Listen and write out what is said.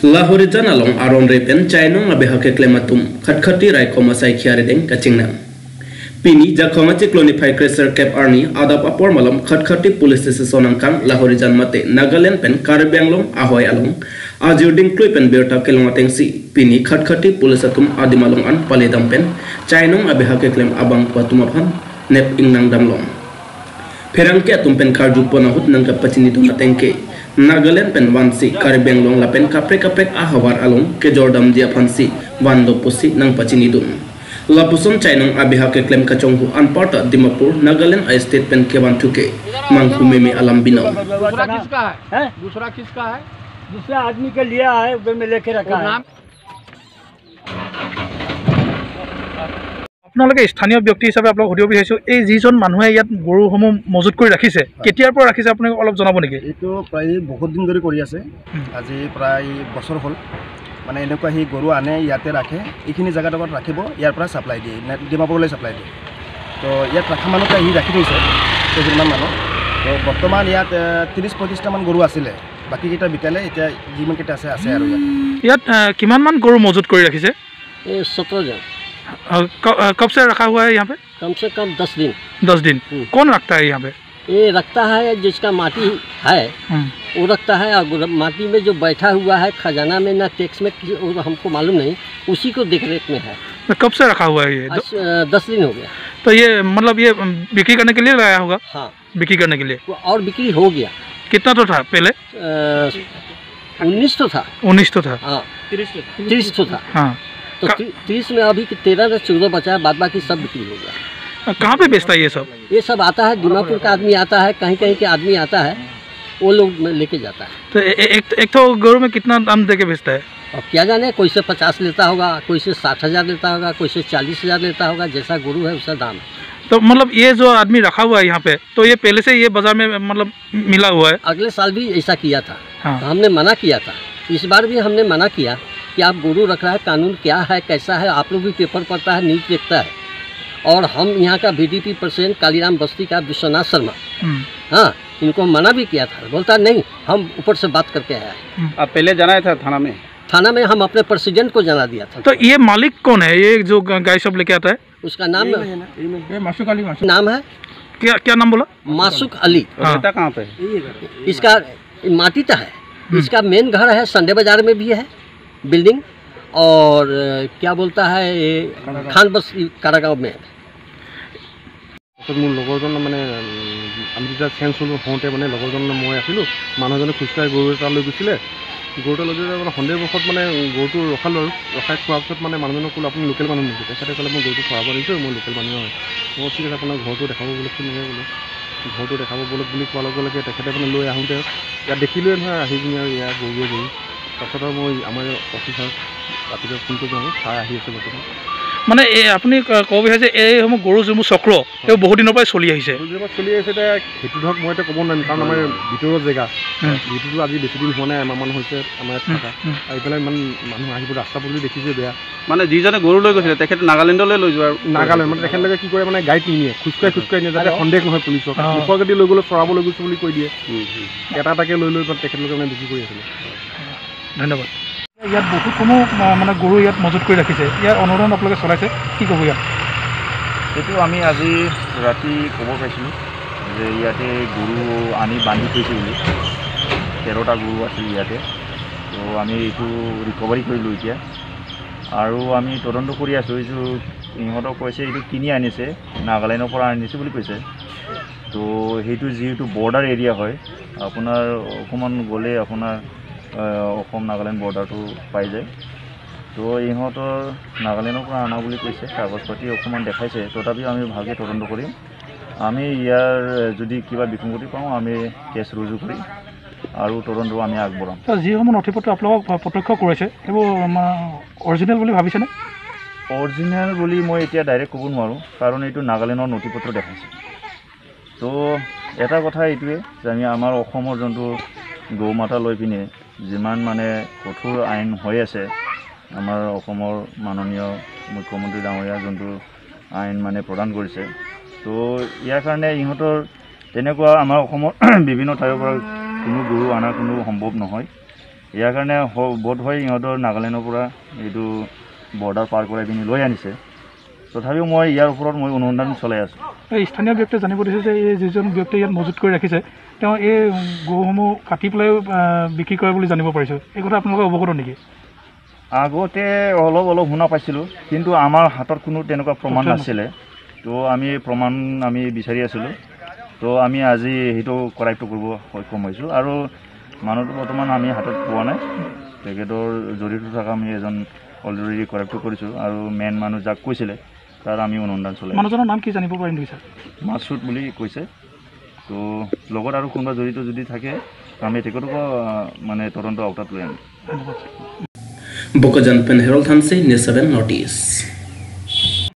Lahore janalong aron repen chainong abehake klematum khatkhati rai koma sai khiare deng kachingna pini jakhonga chikloni phaikressor cap army adap apor malam khatkhati police station angkang Lahore janmate Nagaland pen Karbenglong ahoy along ajurding kluipen berta kelonga tengsi pini khatkhati police atum adimalong an paledam pen chainong abehake klem abang patumaphan nep ingnang damlong Ferangke atum pen karju ponahut nangka pachini dum tengke Nagaland pen wansi Karbenglong lapen kaprek ahawar along ke Jordan dia fansi wando pusi nang pachini dum Lapuson chainong abihake klem kachonghu anparta Dimapur Nagaland state pen kewan thuke manghu meme alam binau दूसरा किसका है? दूसरा किसका है? दूसरा आदमी के लिया है उधर में लेके रखा है। আপোনালোকে স্থানীয় ব্যক্তি হিচাপে আপোনাক সুধিব বিচাৰিছো এই যিজন মানুহে ইয়াত গৰুসমূহ মজুত কৰি ৰাখিছে কেতিয়াৰ পৰা ৰাখিছে আপুনি অলপ জনাব নেকি এইটো প্ৰায় বহুত দিন ধৰি কৰি আছে আজি প্ৰায় বছৰ হ'ল মানে এনেকুৱা হি গৰু আনে ইয়াতে ৰাখে এইখিনি জায়গাডোখৰত ৰাখিব ইয়াৰ পৰা সাপ্লাই দিয়ে ডিমাপুৰলৈ সাপ্লাই দিয়ে তো ইয়াত ৰাখা মানুহটা হি ৰাখি থৈছে কেইজনমান মানুহ তো বৰ্তমান ইয়াত 30-35টা মান গৰু আছিলে বাকি কেইটা বিকালে এতিয়া যিমান কেইটা আছে আৰু ইয়াত কিমান মান গৰু মজুত কৰি ৰাখিছে 17 जन कब से रखा हुआ है यहाँ पे कम से कम 10 दिन 10 दिन कौन रखता है यहाँ पे ये रखता है जिसका माटी है वो रखता है और माटी में जो बैठा हुआ है खजाना में ना टैक्स में हमको मालूम नहीं उसी को देख रेख में है कब से रखा हुआ है ये 10 दिन हो गया तो ये मतलब ये बिक्री करने के लिए लगाया होगा हाँ बिक्री करने के लिए और बिक्री हो गया कितना तो था पहले 19 तो था 19 तो था हाँ 30 तो था हाँ तो 30 में अभी 13 से 14 बचा है बाद बाकी सब बिक्री हो गया कहाँ पे बेचता है ये सब आता है दीमापुर का आदमी आता है कहीं कहीं के आदमी आता है वो लोग लेके जाता है तो एक तो गरु में कितना दाम दे के बेचता है अब क्या जाने कोई से 50 लेता होगा कोई से 60,000 लेता होगा कोई से 40,000 लेता होगा जैसा गुरु है उसका दाम तो मतलब ये जो आदमी रखा हुआ है यहाँ पे तो ये पहले से ये बाजार में मतलब मिला हुआ है अगले साल भी ऐसा किया था हाँ। हमने मना किया था इस बार भी हमने मना किया कि आप गुरु रख रहा है कानून क्या है कैसा है आप लोग भी पेपर पढ़ता है न्यूज देखता है और हम यहाँ का बीडीपी प्रेसिडेंट कालीराम बस्ती का विश्वनाथ शर्मा हाँ इनको मना भी किया था बोलता नहीं हम ऊपर से बात करके आया है आप पहले जाना था थाना में हम अपने प्रेसिडेंट को जना दिया था तो ये मालिक कौन है ये जो गाय सब लेके आता है उसका नाम मासूक अली नाम है क्या नाम बोला मासूक अली कहाँ पे इसका माटीता है इसका मेन घर है संडे बाजार में भी है बिल्डिंग और क्या बोलता है खान बस्ती कारागांव में মোৰ লগৰজন মানে আমি যেতিয়া চেঞ্জ হ'লোঁ হওঁতে মানে লগৰজন মই আছিলোঁ মানুহজনে খোজকাঢ়ি গৰু এটা লৈ গৈছিলে গৰুটা লৈ যোৱা মানে সন্দেহবশত মানে গৰুটো ৰখালোঁ আৰু ৰখাই খোৱাৰ পিছত মানে মানুহজনক ক'লোঁ আপুনি লোকেল মানুহ নেকি তেখেতে ক'লে মই গৰুটো খোৱাব দিছোঁ মই লোকেল মানুহ হয় মই ঠিক আছে আপোনাৰ ঘৰটো দেখাব বলকচোন এনেকৈ ক'লোঁ ঘৰটো দেখাব বলক বুলি কোৱাৰ লগে লগে তেখেতে মানে লৈ আহোঁতে ইয়াত দেখিলোৱে নহয় আহি পিনি আৰু ইয়াৰ গৰুৱে গৰু তাৰপিছত আৰু মই আমাৰ অফিচাৰক ৰাতিপুৱা ফোন কৰি যাওঁ ছাৰ আহি আছে বৰ্তমান মানে আপুনি ক'ব বিচাৰিছে এইসমূহ গৰু যোনবোৰ চক্ৰ সেই বহুত দিনৰ পৰাই চলি আহিছে চলি আহিছে এতিয়া সেইটো ধৰক মই এতিয়া ক'ব নোৱাৰিম কাৰণ আমাৰ ভিতৰৰ জেগা ভিতৰটো আজি বেছি দিন হোৱা নাই এমাহমান হৈছে আমাৰ থকা আৰু এইফালে ইমান মানুহ আহিব ৰাস্তা পদূলি দেখিছে বেয়া মানে যিজনে গৰু লৈ গৈছিলে তেখেতে নাগালেণ্ডলৈ লৈ যোৱা নাগালেণ্ড মানে তেখেতলোকে কি কৰে মানে গাড়ীত নিয়ে খোজকাঢ়ি নিয়ে যাতে সন্দেহ নহয় পুলিচক মুখৰ গাড়ী লৈ গ'লে চৰাব লৈ গৈছোঁ বুলি কৈ দিয়ে এটা এটাকৈ লৈ তেখেতলোকে মানে বিক্ৰী কৰি আছিলে ধন্যবাদ ইয়াত বহুতসমূহ মানে গৰু ইয়াত মজুত কৰি ৰাখিছে ইয়াৰ অনুদান আপোনালোকে চলাইছে কি ক'ব ইয়াত সেইটো আমি আজি ৰাতি ক'ব পাইছিলোঁ যে ইয়াতে গৰু আনি বান্ধি থৈছে বুলি 13টা গৰু আছিল ইয়াতে তো আমি এইটো ৰিকভাৰী কৰিলোঁ এতিয়া আৰু আমি তদন্ত কৰি আছোঁ এইটো ইহঁতক কৈছে এইটো কিনি আনিছে নাগালেণ্ডৰ পৰা আনিছে বুলি কৈছে তো সেইটো যিহেতু বৰ্ডাৰ এৰিয়া হয় আপোনাৰ অকণমান গ'লে আপোনাৰ অসম নাগালেণ্ড বৰ্ডাৰটো পাই যায় তো ইহঁতৰ নাগালেণ্ডৰ পৰা অনা বুলি কৈছে কাগজ পাতি অকণমান দেখাইছে তথাপিও আমি ভালকৈ তদন্ত কৰিম আমি ইয়াৰ যদি কিবা বিসংগতি পাওঁ আমি কেছ ৰুজু কৰিম আৰু তদন্ত আমি আগবঢ়াম যিসমূহ নথি পত্ৰ আপোনালোকক প্ৰত্যক্ষ কৰিছে সেইবোৰ অৰিজিনেল বুলি ভাবিছেনে অৰিজিনেল বুলি মই এতিয়া ডাইৰেক্ট ক'ব নোৱাৰোঁ কাৰণ এইটো নাগালেণ্ডৰ নথি পত্ৰ দেখাইছে তো এটা কথা এইটোৱে যে আমি আমাৰ অসমৰ যোনটো গৌ মাতা লৈ পিনে যিমান মানে কঠোৰ আইন হৈ আছে আমাৰ অসমৰ মাননীয় মুখ্যমন্ত্ৰী ডাঙৰীয়া যোনটো আইন মানে প্ৰদান কৰিছে তো ইয়াৰ কাৰণে ইহঁতৰ তেনেকুৱা আমাৰ অসমৰ বিভিন্ন ঠাইৰ পৰা কোনো গৰু অনা কোনো সম্ভৱ নহয় ইয়াৰ কাৰণে বোধ হয় ইহঁতৰ নাগালেণ্ডৰ পৰা এইটো বৰ্ডাৰ পাৰ কৰাই পিনি লৈ আনিছে তথাপিও মই ইয়াৰ ওপৰত মই অনুসন্ধান চলাই আছোঁ এই স্থানীয় ব্যক্তিয়ে জানিব দিছে যে এই যিজন ব্যক্তিয়ে ইয়াত মজুত কৰি ৰাখিছে তেওঁ এই গৰুসমূহ কাটি পেলাই বিক্ৰী কৰে বুলি জানিব পাৰিছোঁ এই কথা আপোনালোকে অৱগত নেকি আগতে অলপ শুনা পাইছিলোঁ কিন্তু আমাৰ হাতত কোনো তেনেকুৱা প্ৰমাণ নাছিলে তো আমি প্ৰমাণ আমি বিচাৰি আছিলোঁ তো আমি আজি সেইটো কৰায়ত্ব কৰিব সক্ষম হৈছোঁ আৰু মানুহটো বৰ্তমান আমি হাতত পোৱা নাই তেখেতৰ জড়িত থকা আমি এজন অলৰেডি কৰায়ত্ব কৰিছোঁ আৰু মেইন মানুহ যাক কৈছিলে তাৰ আমি অনুসন্ধান চলাই মানুহজনৰ নাম কি জানিব পাৰিম নেকি ছাৰ মাছুদ বুলি কৈছে তো লগত আৰু কোনোবা জড়িত যদি থাকে আমি তেখেতকো মানে তদন্ত আওতাত লৈ আনিম Bokajan Pen Herald Hansi, News 7 Notice.